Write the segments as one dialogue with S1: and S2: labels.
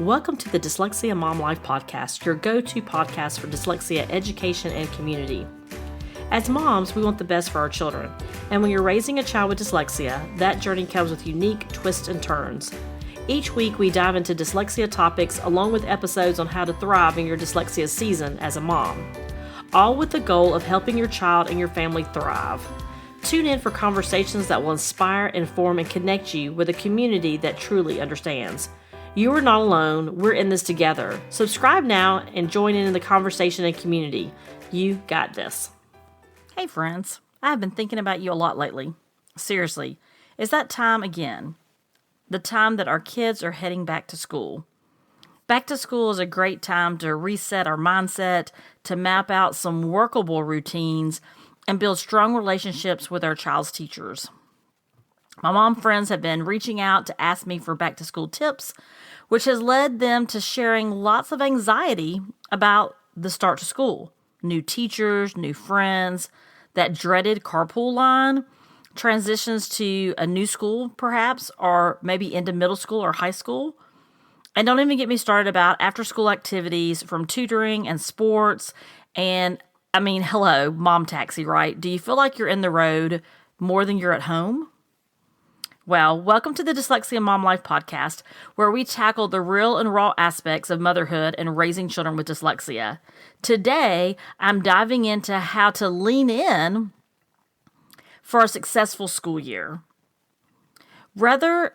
S1: Welcome to the Dyslexia Mom Life Podcast, your go-to podcast for dyslexia education and community. As moms, we want the best for our children, and when you're raising a child with dyslexia, that journey comes with unique twists and turns. Each week, we dive into dyslexia topics along with episodes on how to thrive in your dyslexia season as a mom, all with the goal of helping your child and your family thrive. Tune in for conversations that will inspire, inform, and connect you with a community that truly understands. You are not alone. We're in this together. Subscribe now and join in the conversation and community. You got this. Hey friends, I've been thinking about you a lot lately. Seriously, it's that time again. The time that our kids are heading back to school. Back to school is a great time to reset our mindset, to map out some workable routines, and build strong relationships with our child's teachers. My mom friends have been reaching out to ask me for back to school tips, which has led them to sharing lots of anxiety about the start to school. New teachers, new friends, that dreaded carpool line, transitions to a new school perhaps, or maybe into middle school or high school. And don't even get me started about after school activities from tutoring and sports. And hello, mom taxi, right? Do you feel like you're in the road more than you're at home? Well, welcome to the Dyslexia Mom Life Podcast, where we tackle the real and raw aspects of motherhood and raising children with dyslexia. Today, I'm diving into how to lean in for a successful school year. Whether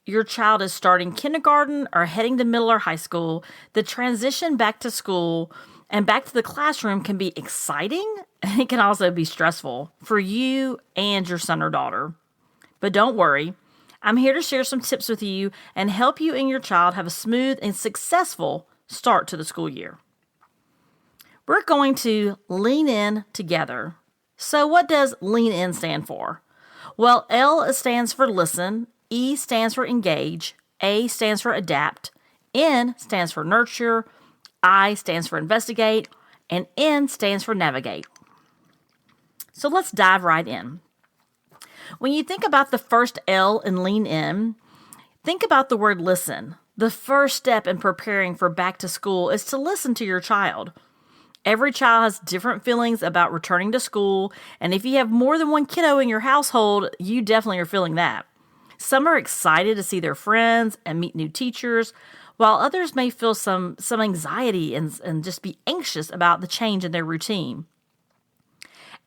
S1: your child is starting kindergarten or heading to middle or high school, the transition back to school and back to the classroom can be exciting, and it can also be stressful for you and your son or daughter. But don't worry, I'm here to share some tips with you and help you and your child have a smooth and successful start to the school year. We're going to lean in together. So what does lean in stand for? Well, L stands for listen, E stands for engage, A stands for adapt, N stands for nurture, I stands for investigate, and N stands for navigate. So let's dive right in. When you think about the first L in lean in, think about the word listen. The first step in preparing for back to school is to listen to your child. Every child has different feelings about returning to school, and if you have more than one kiddo in your household, you definitely are feeling that. Some are excited to see their friends and meet new teachers, while others may feel some anxiety and just be anxious about the change in their routine.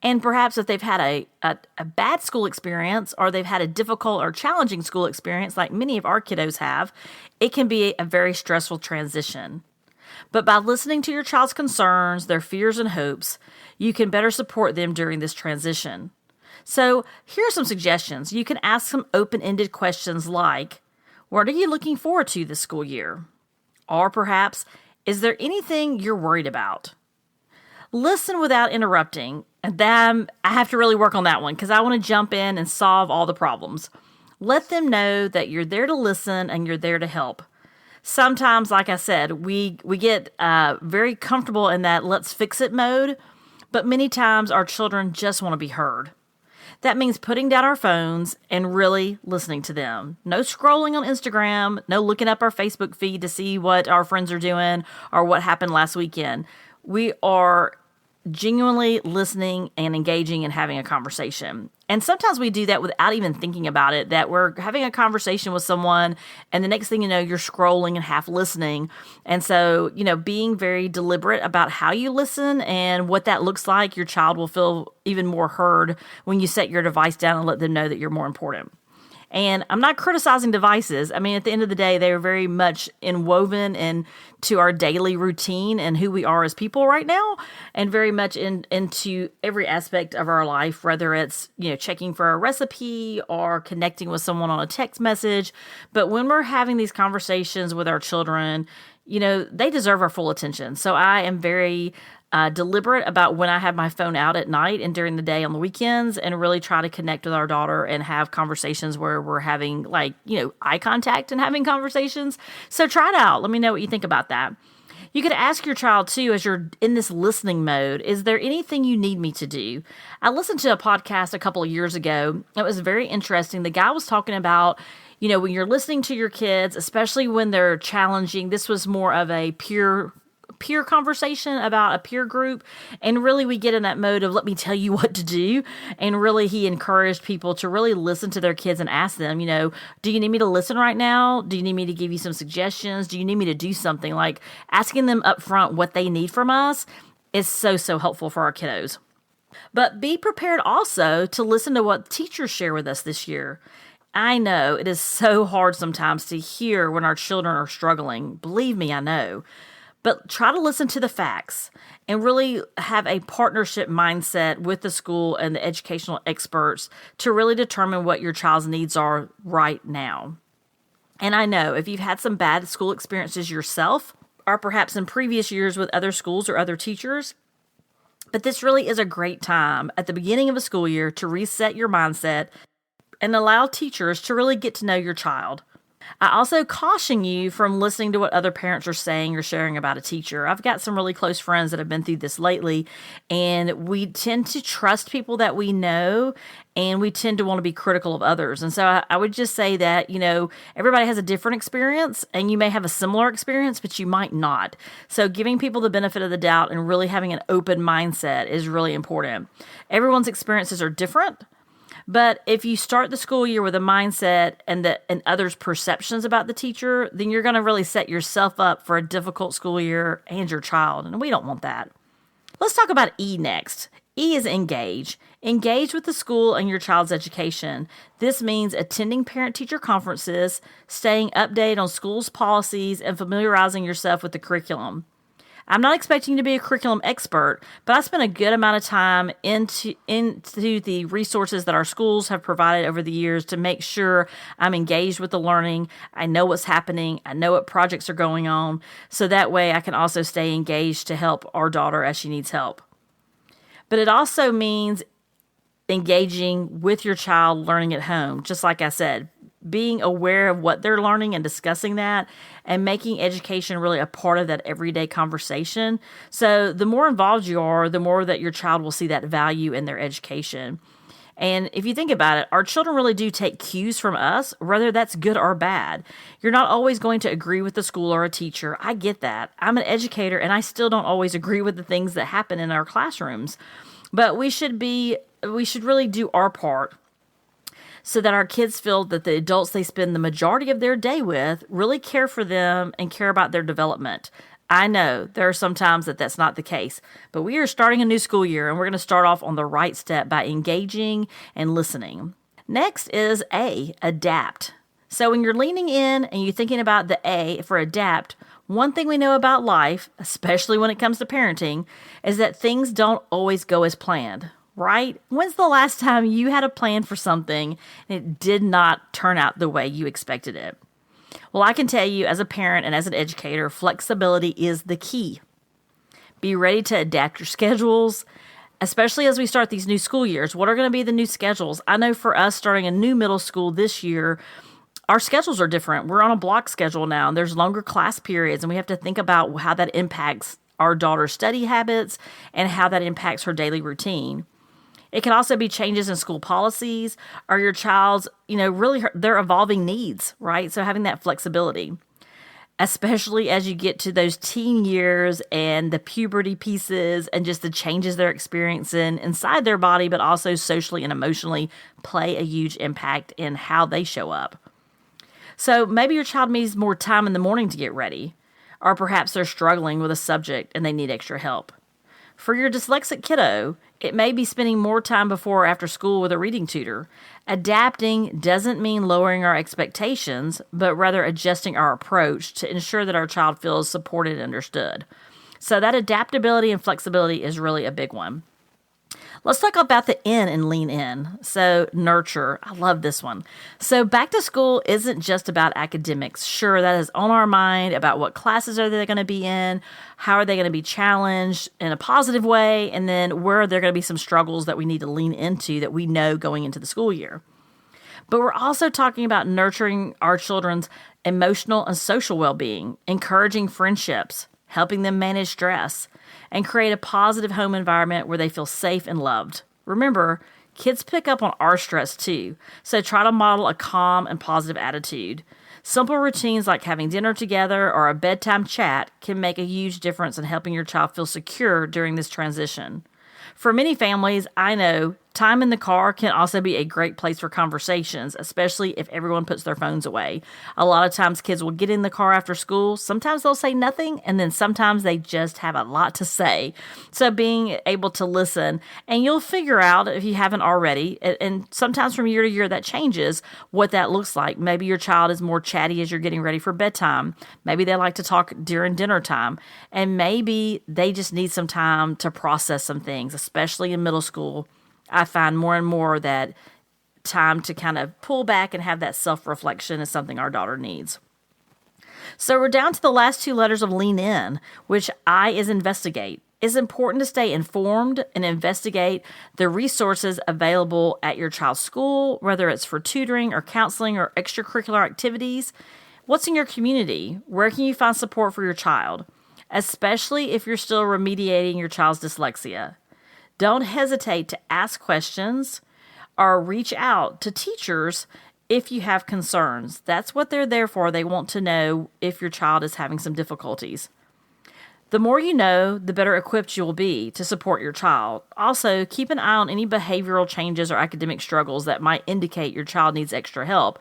S1: And perhaps if they've had a bad school experience, or they've had a difficult or challenging school experience like many of our kiddos have, it can be a very stressful transition. But by listening to your child's concerns, their fears and hopes, you can better support them during this transition. So here are some suggestions. You can ask some open-ended questions like, what are you looking forward to this school year? Or perhaps, is there anything you're worried about? Listen without interrupting. And then I have to really work on that one because I want to jump in and solve all the problems. Let them know that you're there to listen and you're there to help. Sometimes, like I said, we get very comfortable in that let's fix it mode, but many times our children just want to be heard. That means putting down our phones and really listening to them. No scrolling on Instagram, no looking up our Facebook feed to see what our friends are doing or what happened last weekend. We are genuinely listening and engaging and having a conversation. And sometimes we do that without even thinking about it, that we're having a conversation with someone and the next thing you know, you're scrolling and half listening. And so, being very deliberate about how you listen and what that looks like, your child will feel even more heard when you set your device down and let them know that you're more important. And I'm not criticizing devices. At the end of the day, they are very much inwoven into our daily routine and who we are as people right now, and very much into every aspect of our life, whether it's, checking for a recipe or connecting with someone on a text message. But when we're having these conversations with our children, they deserve our full attention. So I am very deliberate about when I have my phone out at night and during the day on the weekends, and really try to connect with our daughter and have conversations where we're having eye contact and having conversations. So try it out. Let me know what you think about that. You could ask your child too, as you're in this listening mode, is there anything you need me to do? I listened to a podcast a couple of years ago. It was very interesting. The guy was talking about, When you're listening to your kids, especially when they're challenging, this was more of a peer conversation about a peer group. And really we get in that mode of, let me tell you what to do. And really he encouraged people to really listen to their kids and ask them, do you need me to listen right now? Do you need me to give you some suggestions? Do you need me to do something? Like asking them up front what they need from us is so helpful for our kiddos. But be prepared also to listen to what teachers share with us this year. I know it is so hard sometimes to hear when our children are struggling. Believe me, I know. But try to listen to the facts and really have a partnership mindset with the school and the educational experts to really determine what your child's needs are right now. And I know if you've had some bad school experiences yourself, or perhaps in previous years with other schools or other teachers, but this really is a great time at the beginning of a school year to reset your mindset and allow teachers to really get to know your child. I also caution you from listening to what other parents are saying or sharing about a teacher. I've got some really close friends that have been through this lately, and we tend to trust people that we know, and we tend to want to be critical of others. And so I would just say that, everybody has a different experience, and you may have a similar experience, but you might not. So giving people the benefit of the doubt and really having an open mindset is really important. Everyone's experiences are different. But if you start the school year with a mindset and others' perceptions about the teacher, then you're going to really set yourself up for a difficult school year and your child. And we don't want that. Let's talk about E next. E is engage. Engage with the school and your child's education. This means attending parent-teacher conferences, staying updated on school's policies, and familiarizing yourself with the curriculum. I'm not expecting you to be a curriculum expert, but I spent a good amount of time into the resources that our schools have provided over the years to make sure I'm engaged with the learning. I know what's happening. I know what projects are going on. So that way I can also stay engaged to help our daughter as she needs help. But it also means engaging with your child learning at home, just like I said. Being aware of what they're learning and discussing that and making education really a part of that everyday conversation. So the more involved you are, the more that your child will see that value in their education. And if you think about it, our children really do take cues from us, whether that's good or bad. You're not always going to agree with the school or a teacher. I get that. I'm an educator and I still don't always agree with the things that happen in our classrooms. But we should really do our part so that our kids feel that the adults they spend the majority of their day with really care for them and care about their development. I know there are some times that that's not the case, but we are starting a new school year and we're going to start off on the right step by engaging and listening. Next is A, adapt. So when you're leaning in and you're thinking about the A for adapt, one thing we know about life, especially when it comes to parenting, is that things don't always go as planned. Right? When's the last time you had a plan for something and it did not turn out the way you expected it? Well, I can tell you as a parent and as an educator, flexibility is the key. Be ready to adapt your schedules, especially as we start these new school years. What are going to be the new schedules? I know for us starting a new middle school this year, our schedules are different. We're on a block schedule now, and there's longer class periods, and we have to think about how that impacts our daughter's study habits and how that impacts her daily routine. It can also be changes in school policies or your child's, really their evolving needs, right? So having that flexibility, especially as you get to those teen years and the puberty pieces and just the changes they're experiencing inside their body, but also socially and emotionally play a huge impact in how they show up. So maybe your child needs more time in the morning to get ready, or perhaps they're struggling with a subject and they need extra help. For your dyslexic kiddo, it may be spending more time before or after school with a reading tutor. Adapting doesn't mean lowering our expectations, but rather adjusting our approach to ensure that our child feels supported and understood. So that adaptability and flexibility is really a big one. Let's talk about the N in lean in. So nurture. I love this one. So back to school isn't just about academics. Sure, that is on our mind about what classes are they going to be in, how are they going to be challenged in a positive way, and then where are there going to be some struggles that we need to lean into that we know going into the school year. But we're also talking about nurturing our children's emotional and social well-being, encouraging friendships, helping them manage stress, and create a positive home environment where they feel safe and loved. Remember, Kids pick up on our stress too, so try to model a calm and positive attitude. Simple routines like having dinner together or a bedtime chat can make a huge difference in helping your child feel secure during this transition. For many families, I know time in the car can also be a great place for conversations, especially if everyone puts their phones away. A lot of times kids will get in the car after school. Sometimes they'll say nothing, and then sometimes they just have a lot to say. So being able to listen, and you'll figure out if you haven't already, and sometimes from year to year that changes, what that looks like. Maybe your child is more chatty as you're getting ready for bedtime. Maybe they like to talk during dinner time, and maybe they just need some time to process some things, especially in middle school. I find more and more that time to kind of pull back and have that self-reflection is something our daughter needs. So we're down to the last two letters of lean in, which I is investigate. It's important to stay informed and investigate the resources available at your child's school, whether it's for tutoring or counseling or extracurricular activities. What's in your community? Where can you find support for your child, especially if you're still remediating your child's dyslexia? Don't hesitate to ask questions or reach out to teachers if you have concerns. That's what they're there for. They want to know if your child is having some difficulties. The more you know, the better equipped you will be to support your child. Also, keep an eye on any behavioral changes or academic struggles that might indicate your child needs extra help.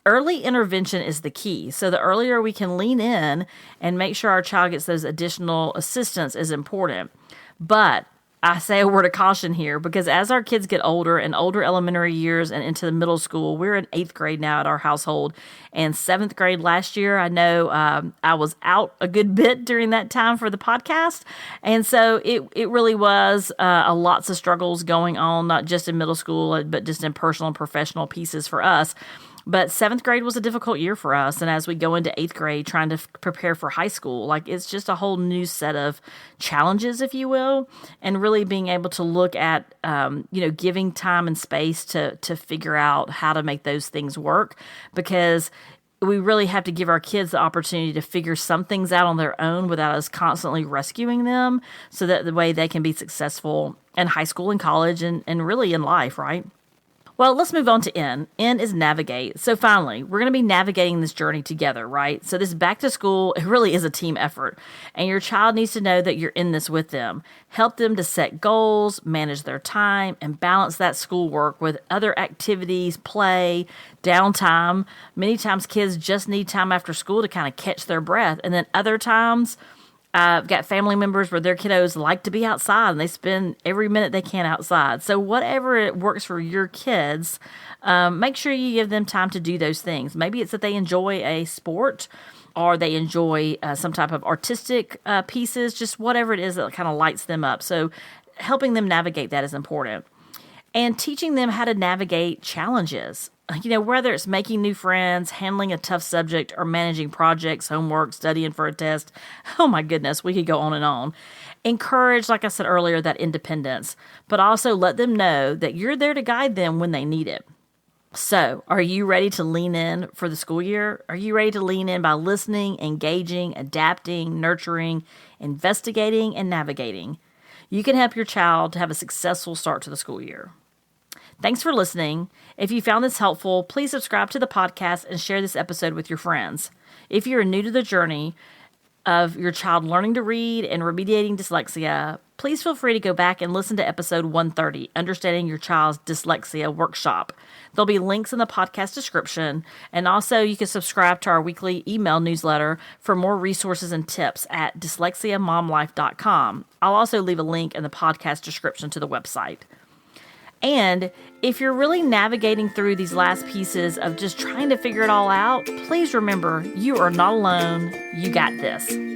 S1: Early intervention is the key. So the earlier we can lean in and make sure our child gets those additional assistance is important. But I say a word of caution here because as our kids get older and older elementary years and into the middle school, we're in 8th grade now at our household and 7th grade last year. I know I was out a good bit during that time for the podcast. And so it really was lots of struggles going on, not just in middle school, but just in personal and professional pieces for us. But 7th grade was a difficult year for us. And as we go into 8th grade, trying to prepare for high school, like it's just a whole new set of challenges, if you will, and really being able to look at, giving time and space to figure out how to make those things work, because we really have to give our kids the opportunity to figure some things out on their own without us constantly rescuing them so that the way they can be successful in high school and college and really in life, right? Well, let's move on to N. N is navigate. So finally, we're going to be navigating this journey together, right? So this back to school, it really is a team effort. And your child needs to know that you're in this with them. Help them to set goals, manage their time, and balance that schoolwork with other activities, play, downtime. Many times kids just need time after school to kind of catch their breath. And then other times, I've got family members where their kiddos like to be outside and they spend every minute they can outside. So whatever it works for your kids, make sure you give them time to do those things. Maybe it's that they enjoy a sport or they enjoy some type of artistic pieces, just whatever it is that kind of lights them up. So helping them navigate that is important. And teaching them how to navigate challenges. Whether it's making new friends, handling a tough subject, or managing projects, homework, studying for a test. Oh my goodness, we could go on and on. Encourage, like I said earlier, that independence, but also let them know that you're there to guide them when they need it. So, are you ready to lean in for the school year? Are you ready to lean in by listening, engaging, adapting, nurturing, investigating, and navigating? You can help your child to have a successful start to the school year. Thanks for listening. If you found this helpful, please subscribe to the podcast and share this episode with your friends. If you're new to the journey of your child learning to read and remediating dyslexia, please feel free to go back and listen to episode 130, Understanding Your Child's Dyslexia Workshop. There'll be links in the podcast description, and also you can subscribe to our weekly email newsletter for more resources and tips at dyslexiamomlife.com. I'll also leave a link in the podcast description to the website. And if you're really navigating through these last pieces of just trying to figure it all out, please remember you are not alone. You got this.